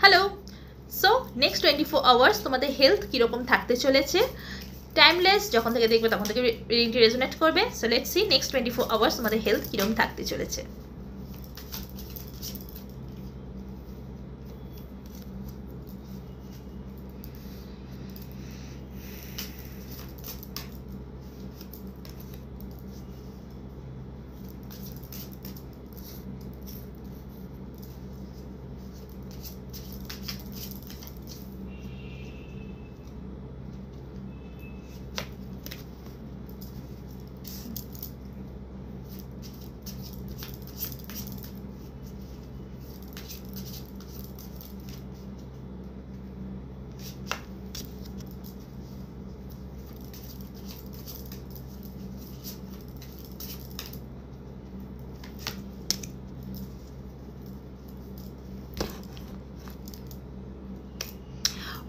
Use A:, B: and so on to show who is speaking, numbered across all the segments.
A: Hello. So next 24 hours তোমাদের health কীরকম থাকতে চলেছে, টাইমলেস যখন থেকে দেখবে তখন থেকে রিডিংটি রেজোনেট করবে। So let's see next 24 hours তোমাদের হেলথ কীরকম থাকতে চলেছে।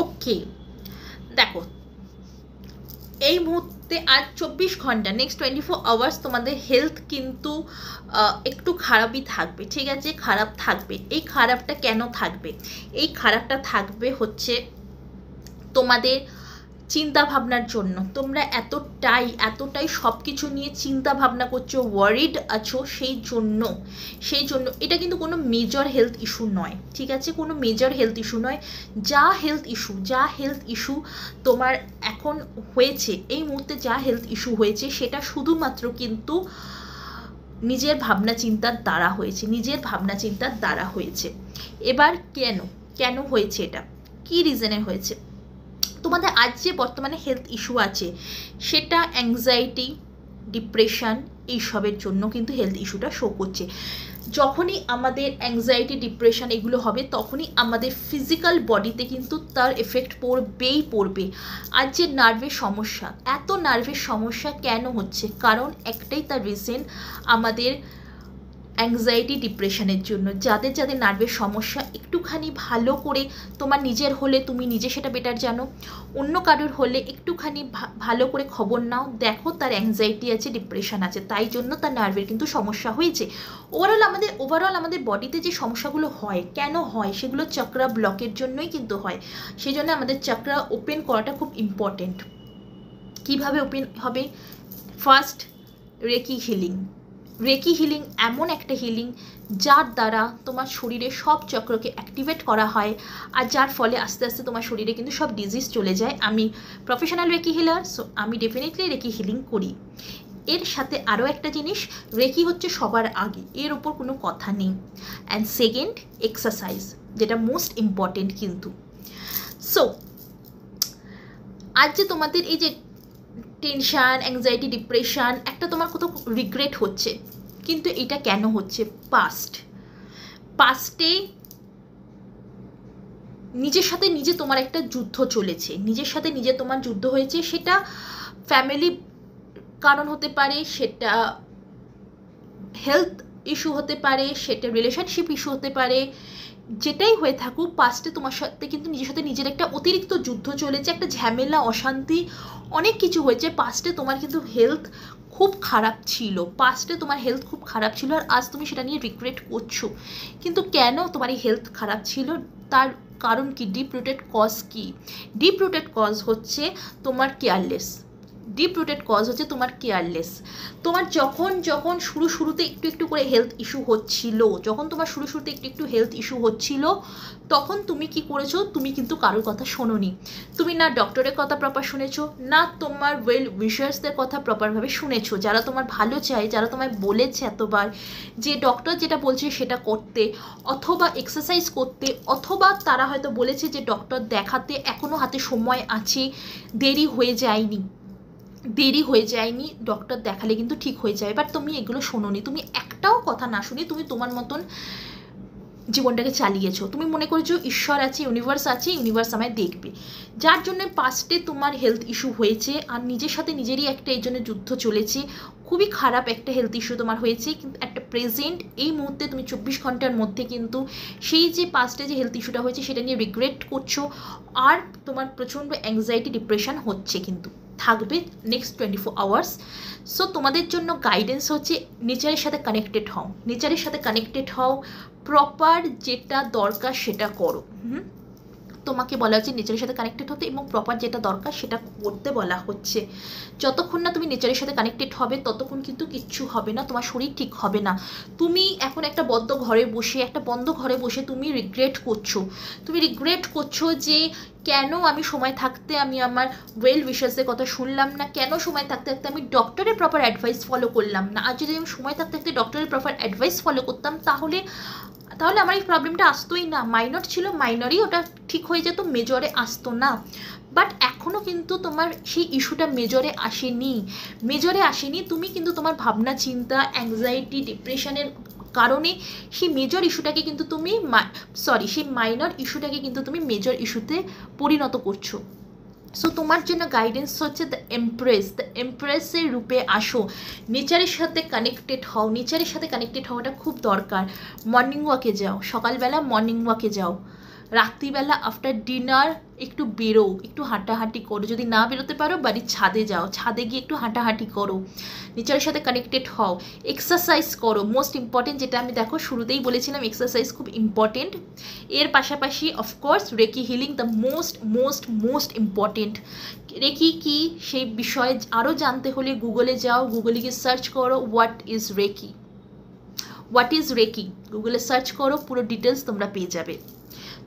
A: ওকে, দেখো এই মুহূর্তে আজ 24 ঘন্টা নেক্সট 24 আওয়ার্স তোমাদের হেলথ কিন্তু একটু খারাপই থাকবে, ঠিক আছে? খারাপ থাকবে। এই খারাপটা কেন থাকবে? এই খারাপটা থাকবে হচ্ছে তোমাদের চিন্তা ভাবনার জন্য। তোমরা এতটাই সব কিছু নিয়ে চিন্তা ভাবনা করছো, ওয়ারিড আছো, সেই জন্য এটা কিন্তু কোনো মেজর হেলথ ইস্যু নয়, ঠিক আছে? কোনো মেজর হেলথ ইস্যু নয়। যা হেলথ ইস্যু তোমার এখন হয়েছে, এই মুহূর্তে যা হেলথ ইস্যু হয়েছে সেটা শুধুমাত্র কিন্তু নিজের ভাবনা চিন্তার দ্বারা হয়েছে। এবার কেন হয়েছে, এটা কি রিজনে হয়েছে? তোমাদের আজ যে বর্তমানে হেলথ ইস্যু আছে সেটা অ্যাংজাইটি, ডিপ্রেশন এইসবের জন্য কিন্তু হেলথ ইস্যুটা শো করছে। যখনই আমাদের অ্যাংজাইটি, ডিপ্রেশন এগুলো হবে তখনই আমাদের ফিজিক্যাল বডিতে কিন্তু তার এফেক্ট পড়বে। আর যে নার্ভের সমস্যা, এত নার্ভের সমস্যা কেন হচ্ছে? কারণ একটাই তার রিজন, আমাদের অ্যাংজাইটি, ডিপ্রেশনের জন্য। যাদের নার্ভের সমস্যা একটুখানি ভালো করে, তোমার নিজের হলে তুমি নিজে সেটা বেটার জানো, অন্য কারোর হলে একটুখানি ভালো করে খবর নাও, দেখো তার অ্যাংজাইটি আছে, ডিপ্রেশন আছে, তাই জন্য তার নার্ভের কিন্তু সমস্যা হয়েছে। ওভারঅল আমাদের বডিতে যে সমস্যাগুলো হয়, কেন হয়? সেগুলো চক্রা ব্লকের জন্যই কিন্তু হয়। সেই জন্য আমাদের চক্রা ওপেন করাটা খুব ইম্পর্টেন্ট। কিভাবে ওপেন হবে? ফার্স্ট, রেকি হিলিং এমন একটা হিলিং যার দ্বারা তোমার শরীরে সব চক্রকে অ্যাক্টিভেট করা হয়, আর যার ফলে আস্তে আস্তে তোমার শরীরে কিন্তু সব ডিজিজ চলে যায়। আমি প্রফেশনাল রেকি হিলার, সো আমি ডেফিনেটলি রেকি হিলিং করি। এর সাথে আরও একটা জিনিস, রেকি হচ্ছে সবার আগে, এর ওপর কোনো কথা নেই। অ্যান্ড সেকেন্ড, এক্সারসাইজ, যেটা মোস্ট ইম্পর্টেন্ট কিন্তু। সো আজ যে তোমাদের এই যে টেনশান, অ্যাংজাইটি, ডিপ্রেশান, একটা তোমার কোথাও রিগ্রেট হচ্ছে, কিন্তু এটা কেন হচ্ছে? পাস্টে নিজের সাথে নিজে তোমার একটা যুদ্ধ চলেছে, নিজের সাথে নিজে তোমার যুদ্ধ হয়েছে। সেটা ফ্যামিলি কারণ হতে পারে, সেটা হেলথ ইস্যু হতে পারে, সেটা রিলেশনশিপ ইস্যু হতে পারে। যেটাই হয়ে থাকুক, পাস্টে তোমার সাথে কিন্তু নিজের সাথে নিজের একটা অতিরিক্ত যুদ্ধ চলেছে, একটা ঝামেলা, অশান্তি, অনেক কিছু হয়েছে। পাস্টে তোমার কিন্তু হেলথ খুব খারাপ ছিল, আর আজ তুমি সেটা নিয়ে রিগ্রেট করছো। কিন্তু কেন তোমার এই হেলথ খারাপ ছিল? তার কারণ কি? ডিপ রুটেড কজ কি? ডিপ রুটেড কজ হচ্ছে তোমার কেয়ারলেস। তোমার যখন শুরুতে একটু করে হেলথ ইস্যু হচ্ছিল, তখন তুমি কি করেছো? তুমি কিন্তু কারোর কথা শোনোনি। তুমি না ডক্টরের কথা প্রপার শুনেছো, না তোমার ওয়েল উইশার্সদের কথা প্রপারভাবে শুনেছো, যারা তোমার ভালো চায়, যারা তোমায় বলেছে এতবার যে ডক্টর যেটা বলছে সেটা করতে, অথবা এক্সারসাইজ করতে, অথবা তারা হয়তো বলেছে যে ডক্টর দেখাতে এখনও হাতে সময় আছে, দেরি হয়ে যায়নি, ডক্টর দেখালে কিন্তু ঠিক হয়ে যায়। বাট তুমি এগুলো শোনোনি, তুমি একটাও কথা না শুনে তুমি তোমার মতন জীবনটাকে চালিয়েছো। তুমি মনে করেছো ঈশ্বর আছে, ইউনিভার্স আমায় দেখবে, যার জন্য পাস্টে তোমার হেলথ ইস্যু হয়েছে। আর নিজের সাথে নিজেরই একটা এই জন্য যুদ্ধ চলেছে, খুবই খারাপ একটা হেলথ ইস্যু তোমার হয়েছে। কিন্তু একটা প্রেজেন্ট এই মুহূর্তে তুমি 24 ঘন্টার মধ্যে কিন্তু সেই যে পাস্টে যে হেলথ ইস্যুটা হয়েছে সেটা নিয়ে রিগ্রেট করছো, আর তোমার প্রচণ্ড অ্যাংজাইটি, ডিপ্রেশন হচ্ছে। কিন্তু থাকবে নেক্সট 24 আওয়ার্স। সো তোমাদের জন্য গাইডেন্স হচ্ছে নেচারের সাথে কানেক্টেড হও, নেচারের সাথে কানেক্টেড হও, প্রপার যেটা দরকার সেটা করো। তোমাকে বলা হচ্ছে নেচারের সাথে কানেক্টেড হতে এবং প্রপার যেটা দরকার সেটা করতে বলা হচ্ছে। যতক্ষণ না তুমি নেচারের সাথে কানেক্টেড হবে ততক্ষণ কিন্তু কিচ্ছু হবে না, তোমার শরীর ঠিক হবে না। তুমি এখন একটা বদ্ধ ঘরে বসে, একটা বন্ধ ঘরে বসে তুমি রিগ্রেট করছো যে কেন আমি সময় থাকতে আমি আমার ওয়েল উইশার্সের কথা শুনলাম না, কেন সময় থাকতে থাকতে আমি ডক্টরের প্রপার অ্যাডভাইস ফলো করলাম না। আর যদি আমি সময় থাকতে থাকতে ডক্টরের প্রপার অ্যাডভাইস ফলো করতাম তাহলে আমার এই প্রবলেমটা আসতোই না। মাইনর ছিল, মাইনরই ওটা ঠিক হয়ে যেত, মেজরে আসতো না। বাট এখনও কিন্তু তোমার সেই ইস্যুটা মেজরে আসেনি। তুমি কিন্তু তোমার ভাবনা চিন্তা, অ্যাংজাইটি, ডিপ্রেশনের কারণে সেই মেজর ইস্যুটাকে কিন্তু তুমি সেই মাইনর ইস্যুটাকে কিন্তু তুমি মেজর ইস্যুতে পরিণত করছো। সো তোমার জন্য গাইডেন্স হচ্ছে দ্য এমপ্রেসের রূপে আসো, নেচারের সাথে কানেক্টেড হও। নেচারের সাথে কানেক্টেড হওয়াটা খুব দরকার। মর্নিং ওয়াকে যাও, সকালবেলা মর্নিং ওয়াকে যাও, রাত্রিবেলা আফটার ডিনার একটু বেরো, একটু হাঁটাহাঁটি করো। যদি না বেরোতে পারো বাড়ির ছাদে যাও, ছাদে গিয়ে একটু হাঁটাহাঁটি করো, নেচারের সাথে কানেক্টেড হও, এক্সারসাইজ করো। মোস্ট ইম্পর্টেন্ট যেটা আমি দেখো শুরুতেই বলেছিলাম, এক্সারসাইজ খুব ইম্পর্টেন্ট। এর পাশাপাশি of course reiki healing the most important. Reiki কি সেই বিষয়ে আরও জানতে হলে গুগলে যাও, গুগলে গিয়ে সার্চ করো হোয়াট ইজ রেকি, গুগলে সার্চ করো, পুরো ডিটেলস তোমরা পেয়ে যাবে।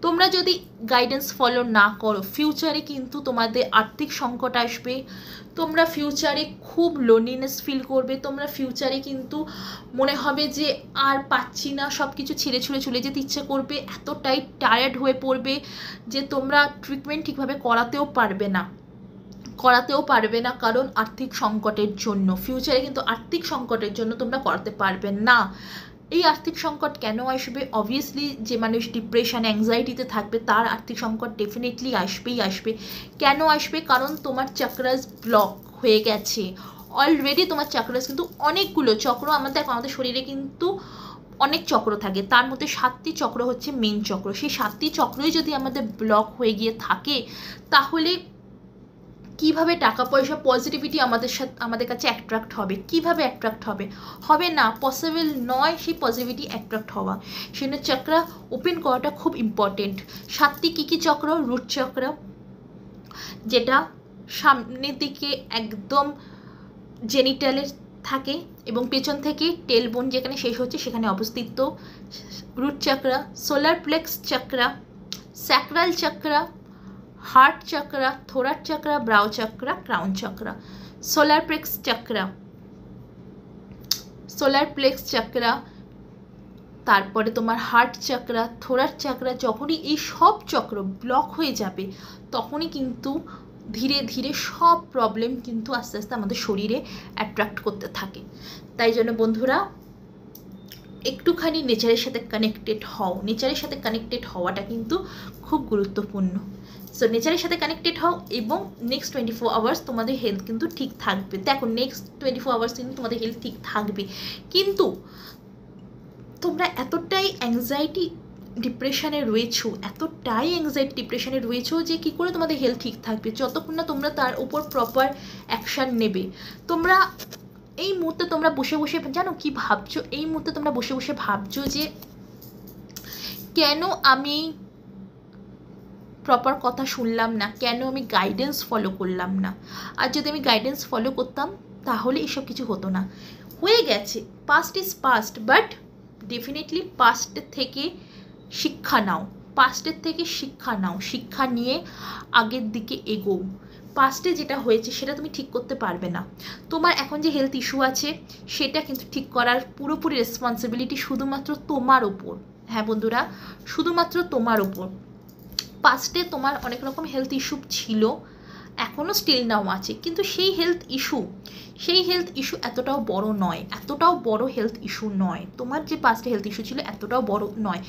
A: তোমরা যদি গাইডেন্স ফলো না করো ফিউচারে কিন্তু তোমাদের আর্থিক সংকট আসবে, তোমরা ফিউচারে খুব লোনলিনেস ফিল করবে, তোমরা ফিউচারে কিন্তু মনে হবে যে আর পাচ্ছি না, সব কিছু ছেড়ে ছুড়ে চলে যেতে ইচ্ছে করবে, এতটাই টায়ার্ড হয়ে পড়বে যে তোমরা ট্রিটমেন্ট ঠিকভাবে করাতেও পারবে না কারণ আর্থিক সংকটের জন্য। ফিউচারে কিন্তু আর্থিক সংকটের জন্য তোমরা করাতে পারবে না। এই আর্থিক সংকট কেন আসবে? অবভিয়াসলি যে মানুষ ডিপ্রেশন, অ্যাংজাইটিতে থাকবে তার আর্থিক সংকট ডেফিনেটলি আসবে। কেন আসবে? কারণ তোমার চাকরাস ব্লক হয়ে গেছে অলরেডি। তোমার চাকরাস কিন্তু অনেকগুলো চক্র, আমাদের শরীরে কিন্তু অনেক চক্র থাকে, তার মধ্যে 7টি চক্র হচ্ছে মেন চক্র। সেই 7টি চক্রই যদি আমাদের ব্লক হয়ে গিয়ে থাকে তাহলে কিভাবে টাকা পয়সা পজিটিভিটি আমাদের কাছে অ্যাট্রাক্ট হবে? কিভাবে অ্যাট্রাক্ট হবে না, পসিবল নয় সেই পজিটিভিটি অ্যাট্রাক্ট হওয়া। সেই জন্য চক্রা ওপেন করাটা খুব ইম্পর্টেন্ট। 7টি কী চক্র? রুট চক্র, যেটা সামনের দিকে একদম জেনিটালের থাকে এবং পেছন থেকে টেলবোন যেখানে শেষ হচ্ছে সেখানে অবস্থিত root chakra. Solar plexus chakra, sacral chakra, heart chakra, throat chakra, brow chakra, crown chakra. Solar plexus chakra, তারপরে তোমার হার্ট চক্রা, থোরাট চক্রা। যখনই এই সব চক্র ব্লক হয়ে যাবে তখনই কিন্তু ধীরে ধীরে সব প্রবলেম কিন্তু আস্তে আস্তে আমাদের শরীরে অ্যাট্রাক্ট করতে থাকে। তাই জন্য বন্ধুরা একটুখানি নেচারের সাথে কানেক্টেড হও। নেচারের সাথে কানেক্টেড হওয়াটা কিন্তু খুব গুরুত্বপূর্ণ। সো নেচারের সাথে কানেক্টেড হও এবং নেক্সট 24 আওয়ার্স তোমাদের হেলথ কিন্তু ঠিক থাকবে। দেখো নেক্সট 24 আওয়ার্স কিন্তু তোমাদের হেলথ ঠিক থাকবে, কিন্তু তোমরা এতটাই অ্যাংজাইটি ডিপ্রেশনে রয়েছো যে কী করে তোমাদের হেলথ ঠিক থাকবে যতক্ষণ না তোমরা তার উপর প্রপার অ্যাকশান নেবে। তোমরা এই মুহূর্তে তোমরা বসে বসে জানো কি ভাবছো? এই মুহূর্তে তোমরা বসে বসে ভাবছো যে কেন আমি প্রপার কথা শুনলাম না, কেন আমি গাইডেন্স ফলো করলাম না। আর যদি আমি গাইডেন্স ফলো করতাম তাহলে এসব কিছু হতো না। হয়ে গেছে, past is past, but definitely পাস্টের থেকে শিক্ষা নাও, শিক্ষা নিয়ে আগের দিকে এগোও। পাস্টে যেটা হয়েছে সেটা তুমি ঠিক করতে পারবে না। তোমার এখন যে হেলথ ইস্যু আছে সেটা কিন্তু ঠিক করার পুরোপুরি রেসপন্সিবিলিটি শুধুমাত্র তোমার ওপর। হ্যাঁ বন্ধুরা, শুধুমাত্র তোমার ওপর। পাস্টে তোমার অনেক রকম হেলথ ইস্যু ছিল, এখনও স্টিল নাও আছে, কিন্তু সেই হেলথ ইস্যু এতটাও বড় হেলথ ইস্যু নয়। তোমার যে পাস্টে হেলথ ইস্যু ছিল এতটাও বড় নয়।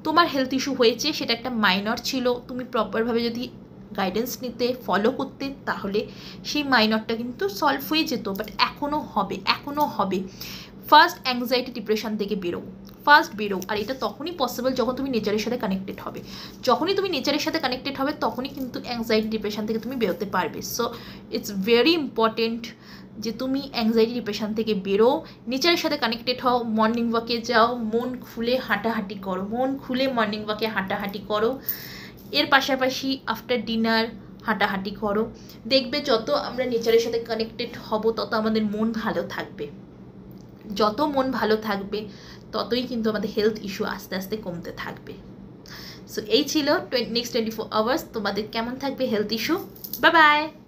A: তোমার হেলথ ইস্যু হয়েছে সেটা একটা মাইনর ছিল, তুমি প্রপারভাবে যদি গাইডেন্স নিতে, ফলো করতে, তাহলে সেই মাইনরটা কিন্তু সলভ হয়ে যেত। বাট এখনও হবে। ফার্স্ট অ্যাংজাইটি ডিপ্রেশন থেকে বেরো, ফার্স্ট বেরো। আর এটা তখনই পসিবল যখন তুমি নেচারের সাথে কানেক্টেড হবে। যখনই তুমি নেচারের সাথে কানেক্টেড হবে তখনই কিন্তু অ্যাংজাইটি ডিপ্রেশন থেকে তুমি বেরোতে পারবে। সো ইটস ভেরি ইম্পর্টেন্ট যে তুমি অ্যাংজাইটি ডিপ্রেশন থেকে বেরো, নেচারের সাথে কানেক্টেড হও, মর্নিং ওয়াকে যাও, মন খুলে হাঁটাহাঁটি করো, মন খুলে মর্নিং ওয়াকে হাঁটাহাঁটি করো। এর পাশাপাশি আফটার ডিনার হাঁটাহাঁটি করো। দেখবে যত আমরা নেচারের সাথে কানেক্টেড হব তত আমাদের মন ভালো থাকবে। যত মন ভালো থাকবে ততই কিন্তু আমাদের হেলথ ইস্যু আস্তে আস্তে কমতে থাকবে। সো এই ছিল নেক্সট 24 আওয়ার্স তোমাদের কেমন থাকবে হেলথ ইস্যু। Bye bye.